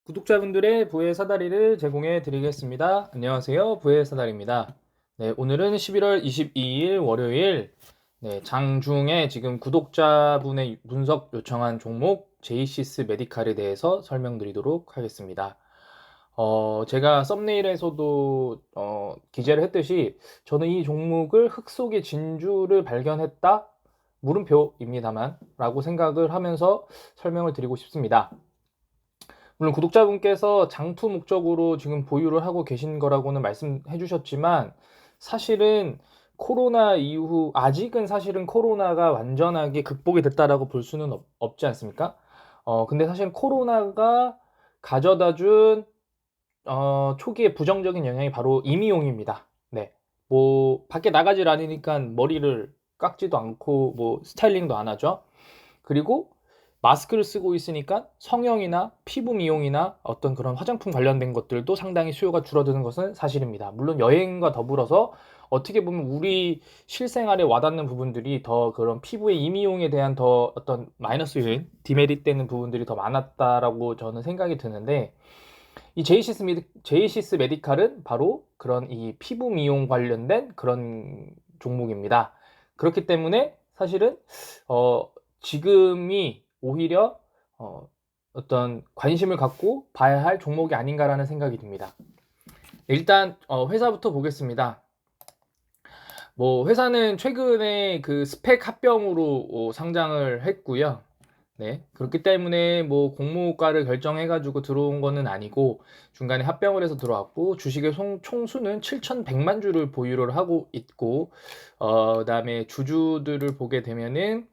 구독자분들의 부의 사다리를 제공해 드리겠습니다. 안녕하세요. 부의 사다리입니다. 네, 오늘은 11월 22일 월요일 장중에 지금 구독자분의 분석 요청한 종목 제이시스 메디칼에 대해서 설명드리도록 하겠습니다. 제가 썸네일에서도 기재를 했듯이 저는 이 종목을 흙 속의 진주를 발견했다? 물음표입니다만 라고 생각을 하면서 설명을 드리고 싶습니다. 물론 구독자분께서 장투 목적으로 지금 보유를 하고 계신 거라고는 말씀해 주셨지만 사실은 코로나 이후 아직은 사실은 코로나가 완전하게 극복이 됐다라고 볼 수는 없지 않습니까? 근데 사실 코로나가 가져다 준 초기에 부정적인 영향이 바로 임의용입니다. 네. 뭐 밖에 나가질 않으니까 머리를 깎지도 않고 뭐 스타일링도 안 하죠. 그리고 마스크를 쓰고 있으니까 성형이나 피부 미용이나 어떤 그런 화장품 관련된 것들도 상당히 수요가 줄어드는 것은 사실입니다. 물론 여행과 더불어서 어떻게 보면 우리 실생활에 와닿는 부분들이 더 그런 피부의 이미용에 대한 더 어떤 마이너스 요인, 디메리트 되는 부분들이 더 많았다라고 저는 생각이 드는데 이 제이시스 메디칼은 바로 그런 이 피부 미용 관련된 그런 종목입니다. 그렇기 때문에 사실은 지금이 오히려 어떤 관심을 갖고 봐야 할 종목이 아닌가라는 생각이 듭니다. 일단 회사부터 보겠습니다. 뭐 회사는 최근에 그 스펙 합병으로 상장을 했고요. 네, 그렇기 때문에 뭐 공모가를 결정해가지고 들어온 거는 아니고 중간에 합병을 해서 들어왔고 주식의 총수는 7,100만 주를 보유를 하고 있고 그다음에 주주들을 보게 되면은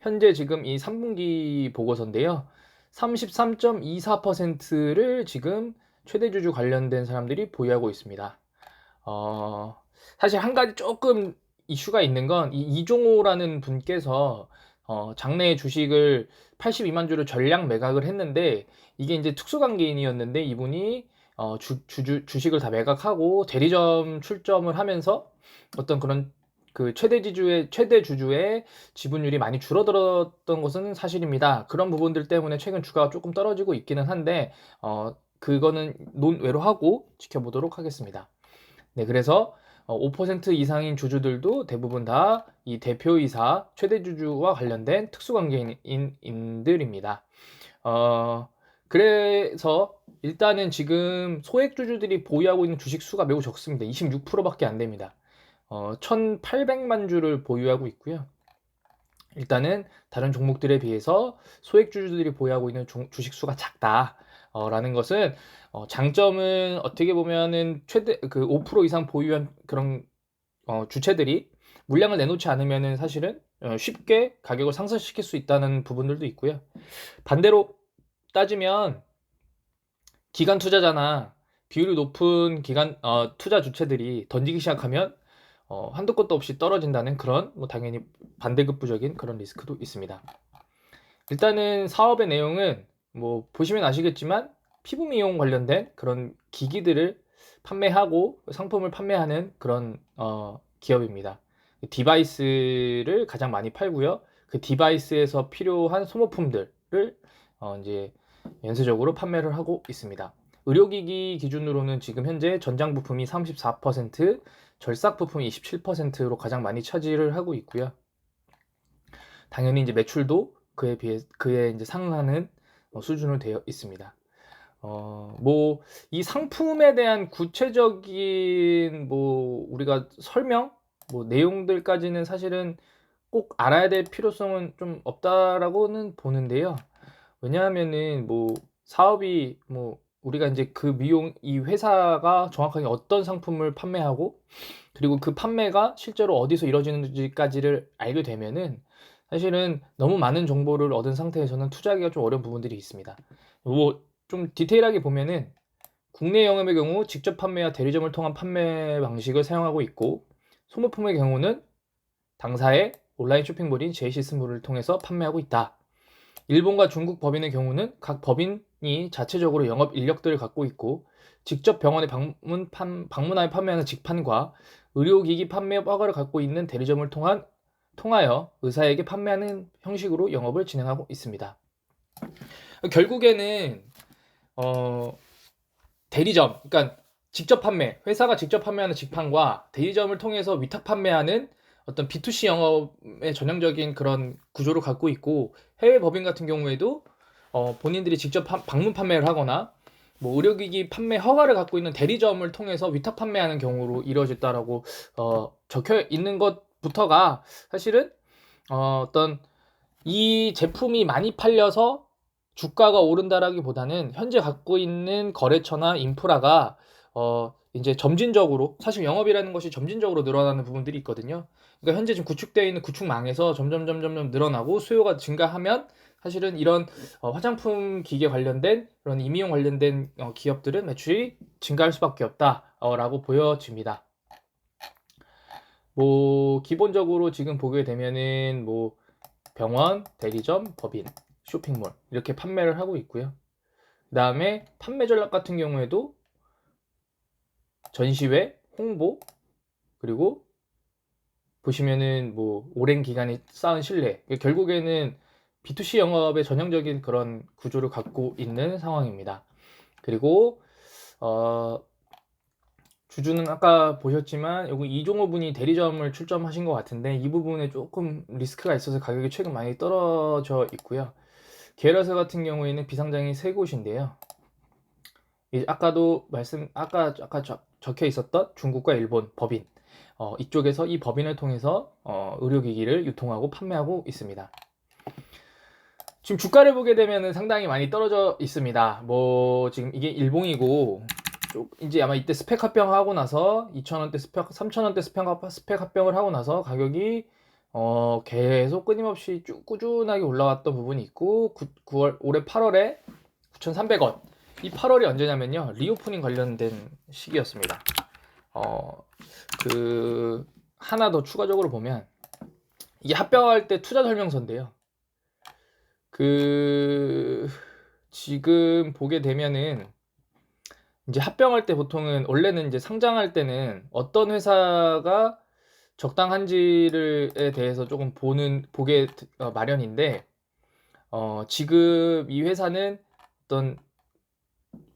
현재 지금 이 3분기 보고서인데요. 33.24%를 지금 최대 주주 관련된 사람들이 보유하고 있습니다. 어, 사실 한 가지 조금 이슈가 있는 건 이 이종호라는 분께서 장내 주식을 82만 주를 전량 매각을 했는데 이게 이제 특수관계인이었는데 이분이 주식을 다 매각하고 대리점 출점을 하면서 어떤 그런 그 최대 주주의 지분율이 많이 줄어들었던 것은 사실입니다. 그런 부분들 때문에 최근 주가가 조금 떨어지고 있기는 한데 그거는 논외로 하고 지켜보도록 하겠습니다. 네, 그래서 5% 이상인 주주들도 대부분 다 이 대표이사 최대 주주와 관련된 특수관계인들입니다. 그래서 일단은 지금 소액 주주들이 보유하고 있는 주식 수가 매우 적습니다. 26%밖에 안 됩니다. 1,800만 주를 보유하고 있고요. 일단은 다른 종목들에 비해서 소액 주주들이 보유하고 있는 주식 수가 작다. 라는 것은 장점은 어떻게 보면은 최대 그 5% 이상 보유한 그런 주체들이 물량을 내놓지 않으면은 사실은 쉽게 가격을 상승시킬 수 있다는 부분들도 있고요. 반대로 따지면 기관 투자자나 비율이 높은 기관 투자 주체들이 던지기 시작하면 한도 끝도 없이 떨어진다는 그런 뭐 당연히 반대급부적인 그런 리스크도 있습니다. 일단은 사업의 내용은 뭐 보시면 아시겠지만 피부 미용 관련된 그런 기기들을 판매하고 상품을 판매하는 그런 기업입니다. 디바이스를 가장 많이 팔고요. 그 디바이스에서 필요한 소모품들을 이제 연쇄적으로 판매를 하고 있습니다. 의료기기 기준으로는 지금 현재 전장 부품이 34%, 절삭 부품이 27%로 가장 많이 차지를 하고 있고요. 당연히 이제 매출도 그에 이제 상응하는 수준으로 되어 있습니다. 뭐 이 상품에 대한 구체적인 뭐 우리가 설명 뭐 내용들까지는 사실은 꼭 알아야 될 필요성은 좀 없다라고는 보는데요. 왜냐하면은 뭐 사업이 뭐 우리가 이제 그 미용 이 회사가 정확하게 어떤 상품을 판매하고 그리고 그 판매가 실제로 어디서 이루어지는지까지를 알게 되면은 사실은 너무 많은 정보를 얻은 상태에서는 투자하기가 좀 어려운 부분들이 있습니다. 뭐 좀 디테일하게 보면은 국내 영업의 경우 직접 판매와 대리점을 통한 판매 방식을 사용하고 있고 소모품의 경우는 당사의 온라인 쇼핑몰인 제이시스몰을 통해서 판매하고 있다. 일본과 중국 법인의 경우는 각 법인이 자체적으로 영업 인력들을 갖고 있고 직접 병원에 방문하여 판매하는 직판과 의료기기 판매 허가를 갖고 있는 대리점을 통하여 의사에게 판매하는 형식으로 영업을 진행하고 있습니다. 결국에는 대리점, 그러니까 직접 판매, 회사가 직접 판매하는 직판과 대리점을 통해서 위탁 판매하는 어떤 B2C 영업의 전형적인 그런 구조를 갖고 있고, 해외 법인 같은 경우에도 본인들이 직접 방문 판매를 하거나 뭐 의료기기 판매 허가를 갖고 있는 대리점을 통해서 위탁 판매하는 경우로 이루어졌다라고 적혀 있는 것부터가 사실은 어떤 이 제품이 많이 팔려서 주가가 오른다라기보다는 현재 갖고 있는 거래처나 인프라가 이제 점진적으로, 사실 영업이라는 것이 점진적으로 늘어나는 부분들이 있거든요. 그러니까 현재 지금 구축되어 있는 구축망에서 점점 늘어나고 수요가 증가하면 사실은 이런 화장품 기계 관련된 그런 임의용 관련된 기업들은 매출이 증가할 수밖에 없다라고 보여집니다. 뭐 기본적으로 지금 보게 되면은 뭐 병원, 대리점, 법인, 쇼핑몰 이렇게 판매를 하고 있고요. 그 다음에 판매 전략 같은 경우에도 전시회, 홍보, 그리고 보시면은 뭐 오랜 기간이 쌓은 신뢰, 결국에는 B2C 영업의 전형적인 그런 구조를 갖고 있는 상황입니다. 그리고 주주는 아까 보셨지만 여기 이종호 분이 대리점을 출점하신 것 같은데 이 부분에 조금 리스크가 있어서 가격이 최근 많이 떨어져 있고요. 계열사 같은 경우에는 비상장이 3곳인데요. 아까도 아까 적혀 있었던 중국과 일본 법인, 이쪽에서 이 법인을 통해서 의료기기를 유통하고 판매하고 있습니다. 지금 주가를 보게 되면 상당히 많이 떨어져 있습니다. 뭐 지금 이게 일봉이고 이제 아마 이때 스펙 합병하고 나서 2,000원대 스펙, 3,000원대 스펙 합병을 하고 나서 가격이 계속 끊임없이 쭉 꾸준하게 올라왔던 부분이 있고 9월 올해 8월에 9,300원. 이 8월이 언제냐면요, 리오프닝 관련된 시기였습니다. 하나 더 추가적으로 보면 이게 합병할 때 투자 설명서인데요. 지금 보게 되면은 이제 합병할 때 보통은 원래는 이제 상장할 때는 어떤 회사가 적당한지에 대해서 조금 보게 마련인데 지금 이 회사는 어떤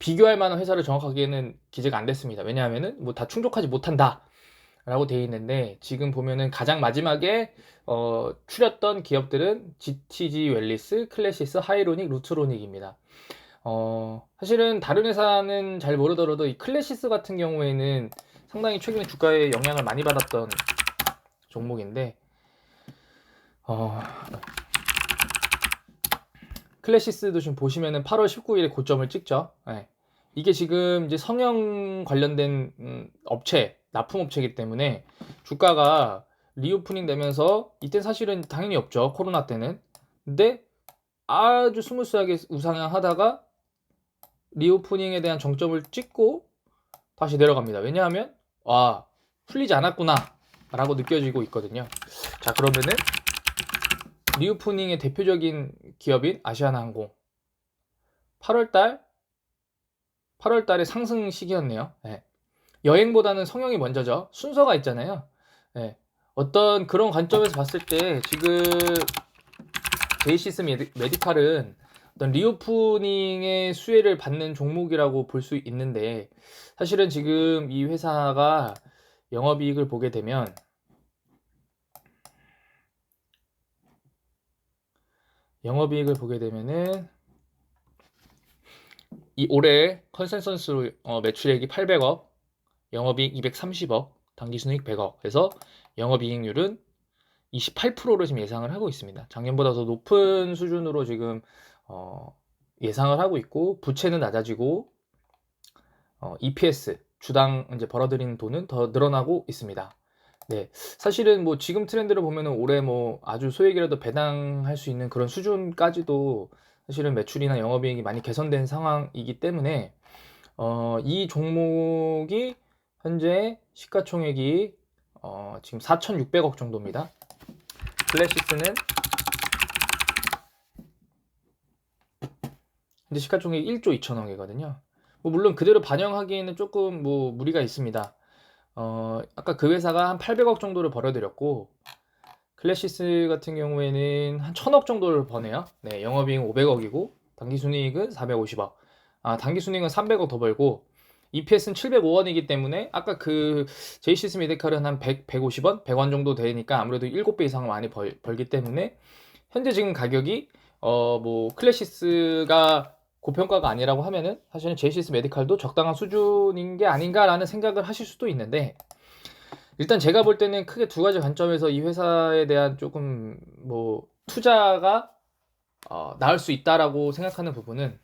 비교할 만한 회사를 정확하게는 기재가 안 됐습니다. 왜냐하면은 뭐 다 충족하지 못한다 라고 되어 있는데, 지금 보면은 가장 마지막에 추렸던 기업들은 GTG 웰리스, 클래시스, 하이로닉, 루트로닉입니다. 사실은 다른 회사는 잘 모르더라도 이 클래시스 같은 경우에는 상당히 최근에 주가에 영향을 많이 받았던 종목인데, 클래시스도 지금 보시면은 8월 19일에 고점을 찍죠. 네. 이게 지금 이제 성형 관련된 업체, 납품업체이기 때문에 주가가 리오프닝 되면서 이때 사실은 당연히 없죠. 코로나 때는. 근데 아주 스무스하게 우상향하다가 리오프닝에 대한 정점을 찍고 다시 내려갑니다. 왜냐하면 풀리지 않았구나 라고 느껴지고 있거든요. 자, 그러면은 리오프닝의 대표적인 기업인 아시아나항공 8월달에 상승 시기였네요. 네. 여행보다는 성형이 먼저죠. 순서가 있잖아요. 네. 어떤 그런 관점에서 봤을 때 지금 제이시스 메디칼은 어떤 리오프닝의 수혜를 받는 종목이라고 볼 수 있는데, 사실은 지금 이 회사가 영업이익을 보게 되면 은 이 올해 컨센서스로 매출액이 800억, 영업이익 230억, 당기순이익 100억 해서 영업이익률은 28%로 지금 예상을 하고 있습니다. 작년보다 더 높은 수준으로 지금 예상을 하고 있고, 부채는 낮아지고 EPS 주당 이제 벌어들이는 돈은 더 늘어나고 있습니다. 네, 사실은 뭐 지금 트렌드를 보면은 올해 뭐 아주 소액이라도 배당할 수 있는 그런 수준까지도 사실은 매출이나 영업이익이 많이 개선된 상황이기 때문에 이 종목이 현재 시가총액이 지금 4,600억 정도입니다. 클래시스는 현재 시가총액이 1조 2천억이거든요. 뭐 물론 그대로 반영하기에는 조금 뭐 무리가 있습니다. 아까 그 회사가 한 800억 정도를 벌어들였고, 클래시스 같은 경우에는 한 1,000억 정도를 버네요. 네, 영업이익 500억이고 당기순이익은 450억. 단기 순이익은 300억 더 벌고 EPS는 705원이기 때문에 아까 그 제이시스 메디칼은 한 100, 150원, 100원 정도 되니까 아무래도 7배 이상 많이 벌기 때문에 현재 지금 가격이 뭐 클래시스가 고평가가 아니라고 하면은 사실은 제이시스 메디칼도 적당한 수준인 게 아닌가라는 생각을 하실 수도 있는데, 일단 제가 볼 때는 크게 두 가지 관점에서 이 회사에 대한 조금 뭐 투자가 나을 수 있다라고 생각하는 부분은,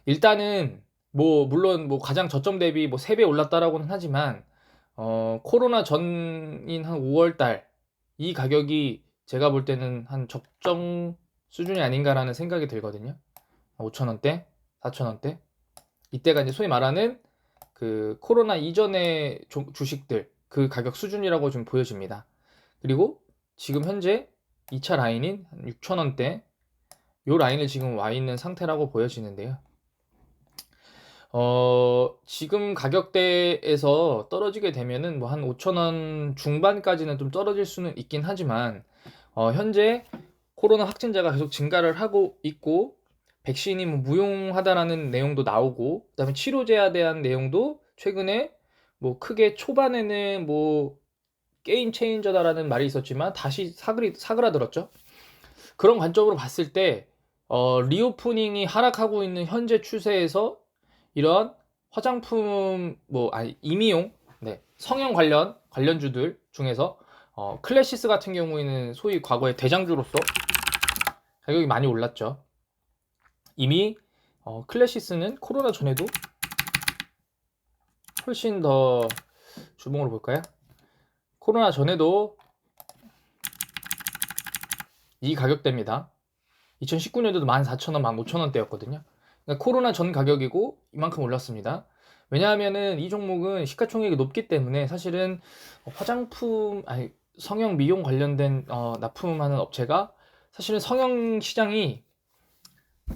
일단은 뭐 물론 뭐 가장 저점 대비 뭐 3배 올랐다라고는 하지만 코로나 전인 한 5월 달 이 가격이 제가 볼 때는 한 적정 수준이 아닌가라는 생각이 들거든요. 5,000원대, 4,000원대. 이때가 이제 소위 말하는 그 코로나 이전의 주식들 그 가격 수준이라고 좀 보여집니다. 그리고 지금 현재 2차 라인인 6,000원대 요 라인을 지금 와 있는 상태라고 보여지는데요. 지금 가격대에서 떨어지게 되면은 뭐 한 5,000원 중반까지는 좀 떨어질 수는 있긴 하지만, 현재 코로나 확진자가 계속 증가를 하고 있고, 백신이 뭐 무용하다라는 내용도 나오고, 그다음에 치료제에 대한 내용도 최근에 뭐 크게 초반에는 뭐 게임 체인저다라는 말이 있었지만 다시 사그라들었죠. 그런 관점으로 봤을 때 리오프닝이 하락하고 있는 현재 추세에서 이런 화장품 임의용, 네, 성형 관련주들 중에서 클래시스 같은 경우에는 소위 과거의 대장주로서 가격이 많이 올랐죠. 이미 클래시스는 코로나 전에도 훨씬 더 주봉으로 볼까요? 코로나 전에도 이 가격대입니다. 2019년도도 14,000원, 15,000원대였거든요. 그러니까 코로나 전 가격이고 이만큼 올랐습니다. 왜냐하면은 이 종목은 시가총액이 높기 때문에 사실은 성형 미용 관련된 납품하는 업체가 사실은 성형 시장이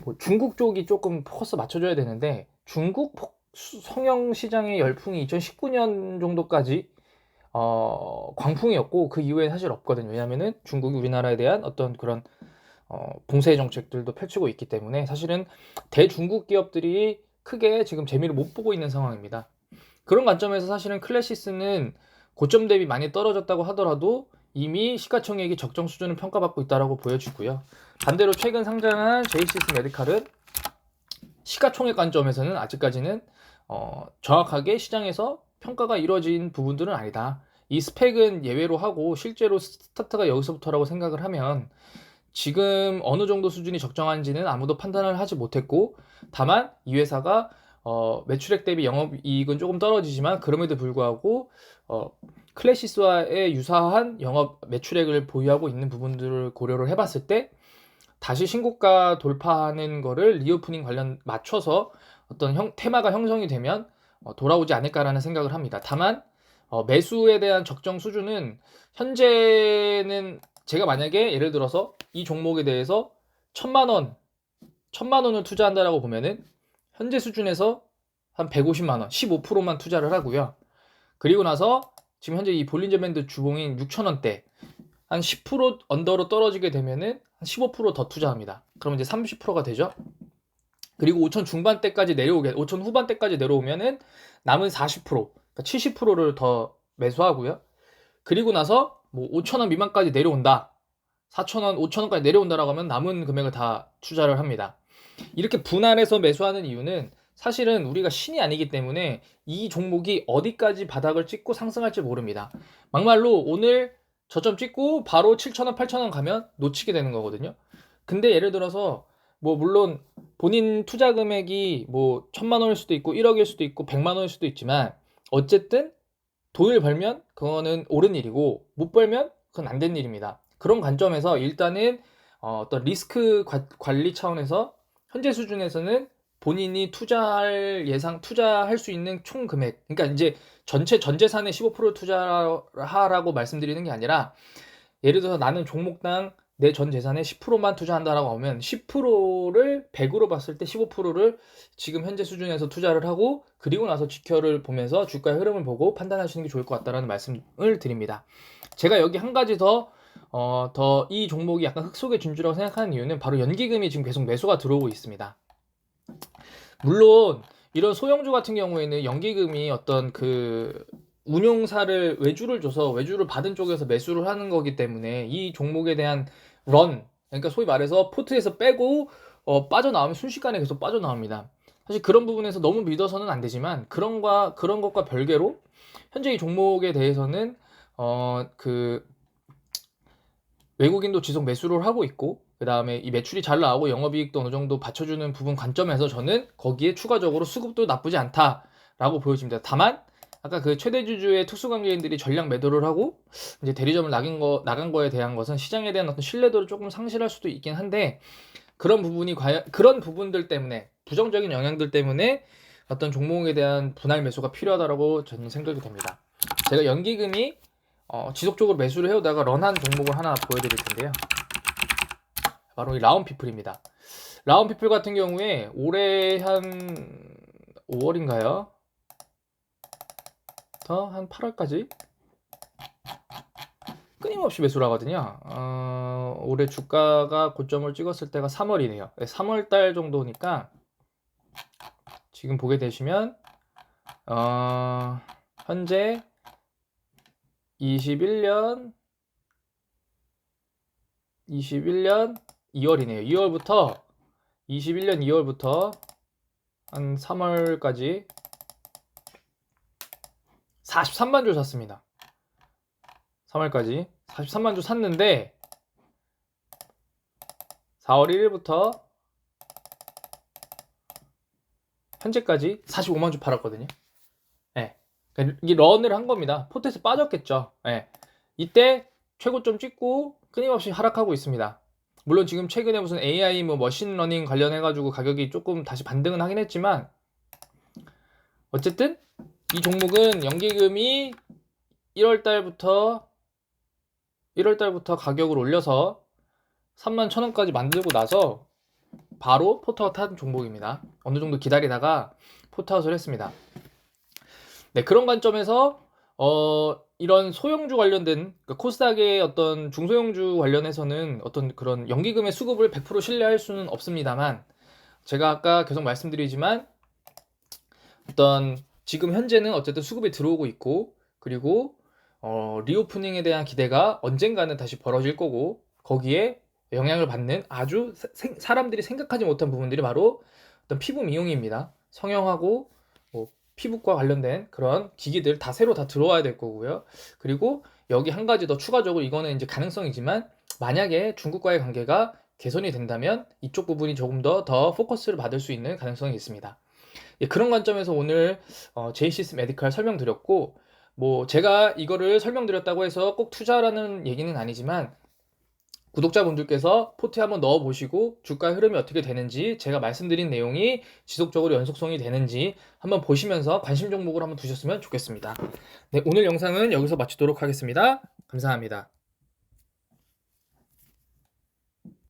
뭐 중국 쪽이 조금 포커스 맞춰줘야 되는데, 중국 성형 시장의 열풍이 2019년 정도까지 광풍이었고 그 이후에 사실 없거든요. 왜냐하면은 중국이 우리나라에 대한 어떤 그런 봉쇄 정책들도 펼치고 있기 때문에 사실은 대중국 기업들이 크게 지금 재미를 못 보고 있는 상황입니다. 그런 관점에서 사실은 클래시스는 고점 대비 많이 떨어졌다고 하더라도 이미 시가총액이 적정 수준을 평가받고 있다고 보여지고요. 반대로 최근 상장한 제이시스 메디칼은 시가총액 관점에서는 아직까지는 정확하게 시장에서 평가가 이루어진 부분들은 아니다. 이 스펙은 예외로 하고 실제로 스타트가 여기서부터라고 생각을 하면 지금 어느 정도 수준이 적정한지는 아무도 판단을 하지 못했고, 다만 이 회사가 매출액 대비 영업이익은 조금 떨어지지만 그럼에도 불구하고 클래시스와의 유사한 영업 매출액을 보유하고 있는 부분들을 고려를 해봤을 때 다시 신고가 돌파하는 거를 리오프닝 관련 맞춰서 어떤 테마가 형성이 되면 돌아오지 않을까라는 생각을 합니다. 다만 매수에 대한 적정 수준은 현재는 제가 만약에 예를 들어서 이 종목에 대해서 1,000만 원을 투자한다라고 보면은 현재 수준에서 한 150만 원, 15%만 투자를 하고요. 그리고 나서 지금 현재 이 볼린저 밴드 주봉인 6,000원대 한 10% 언더로 떨어지게 되면은 한 15% 더 투자합니다. 그러면 이제 30%가 되죠. 그리고 5,000 중반대까지 5,000 후반대까지 내려오면은 남은 40%, 그러니까 70%를 더 매수하고요. 그리고 나서 뭐 5,000원 미만까지 내려온다. 4,000원, 5,000원까지 내려온다라고 하면 남은 금액을 다 투자를 합니다. 이렇게 분할해서 매수하는 이유는 사실은 우리가 신이 아니기 때문에 이 종목이 어디까지 바닥을 찍고 상승할지 모릅니다. 막말로 오늘 저점 찍고 바로 7,000원, 8,000원 가면 놓치게 되는 거거든요. 근데 예를 들어서 뭐 물론 본인 투자 금액이 뭐 1,000만 원일 수도 있고 1억일 수도 있고 100만 원일 수도 있지만 어쨌든 돈을 벌면 그거는 옳은 일이고 못 벌면 그건 안 된 일입니다. 그런 관점에서 일단은 어떤 리스크 관리 차원에서 현재 수준에서는 본인이 투자할 수 있는 총 금액, 그러니까 이제 전체 전 재산의 15% 투자하라고 말씀드리는 게 아니라, 예를 들어서 나는 종목당 내 전 재산의 10%만 투자한다라고 하면 10%를 100으로 봤을 때 15%를 지금 현재 수준에서 투자를 하고 그리고 나서 지표를 보면서 주가의 흐름을 보고 판단하시는 게 좋을 것 같다라는 말씀을 드립니다. 제가 여기 한 가지 더 이 종목이 약간 흙 속의 진주라고 생각하는 이유는 바로 연기금이 지금 계속 매수가 들어오고 있습니다. 물론 이런 소형주 같은 경우에는 연기금이 어떤 그 운용사를 외주를 줘서 외주를 받은 쪽에서 매수를 하는 거기 때문에 이 종목에 대한 런, 그러니까 소위 말해서 포트에서 빼고 빠져나오면 순식간에 계속 빠져나옵니다. 사실 그런 부분에서 너무 믿어서는 안 되지만 그런 것과 별개로 현재 이 종목에 대해서는 그 외국인도 지속 매수를 하고 있고, 그 다음에 이 매출이 잘 나오고 영업이익도 어느 정도 받쳐주는 부분 관점에서 저는 거기에 추가적으로 수급도 나쁘지 않다라고 보여집니다. 다만 아까 그 최대주주의 특수관계인들이 전량 매도를 하고 이제 대리점을 나간 거에 대한 것은 시장에 대한 어떤 신뢰도를 조금 상실할 수도 있긴 한데, 그런 부분이 과연 그런 부분들 때문에, 부정적인 영향들 때문에 어떤 종목에 대한 분할 매수가 필요하다라고 저는 생각이 됩니다. 제가 연기금이 지속적으로 매수를 해오다가 런한 종목을 하나 보여드릴 텐데요. 바로 이 라운피플입니다. 라운피플 같은 경우에 올해 한 5월인가요? 한 8월까지 끊임없이 매수를 하거든요. 올해 주가가 고점을 찍었을 때가 3월이네요. 3월달 정도니까 지금 보게 되시면 현재 21년 2월이네요. 21년 2월부터 한 3월까지 43만 주 샀습니다. 3월까지 43만 주 샀는데 4월 1일부터 현재까지 45만 주 팔았거든요. 네. 이 런을 한 겁니다. 포트에서 빠졌겠죠. 네. 이때 최고점 찍고 끊임없이 하락하고 있습니다. 물론 지금 최근에 무슨 AI 뭐 머신러닝 관련해가지고 가격이 조금 다시 반등은 하긴 했지만, 어쨌든 이 종목은 연기금이 1월달부터 가격을 올려서 31,000원까지 만들고 나서 바로 포트아웃 한 종목입니다. 어느 정도 기다리다가 포트아웃을 했습니다. 네, 그런 관점에서 이런 소형주 관련된, 그러니까 코스닥의 어떤 중소형주 관련해서는 어떤 그런 연기금의 수급을 100% 신뢰할 수는 없습니다만, 제가 아까 계속 말씀드리지만 어떤 지금 현재는 어쨌든 수급이 들어오고 있고, 그리고 리오프닝에 대한 기대가 언젠가는 다시 벌어질 거고, 거기에 영향을 받는 아주 사람들이 생각하지 못한 부분들이 바로 어떤 피부 미용입니다. 성형하고 뭐 피부과 관련된 그런 기기들 다 새로 다 들어와야 될 거고요. 그리고 여기 한 가지 더 추가적으로, 이거는 이제 가능성이지만, 만약에 중국과의 관계가 개선이 된다면 이쪽 부분이 조금 더 포커스를 받을 수 있는 가능성이 있습니다. 예, 그런 관점에서 오늘 제이시스 메디칼 설명드렸고, 뭐 제가 이거를 설명드렸다고 해서 꼭 투자라는 얘기는 아니지만, 구독자분들께서 포트에 한번 넣어보시고 주가 흐름이 어떻게 되는지, 제가 말씀드린 내용이 지속적으로 연속성이 되는지 한번 보시면서 관심 종목을 한번 두셨으면 좋겠습니다. 네, 오늘 영상은 여기서 마치도록 하겠습니다. 감사합니다.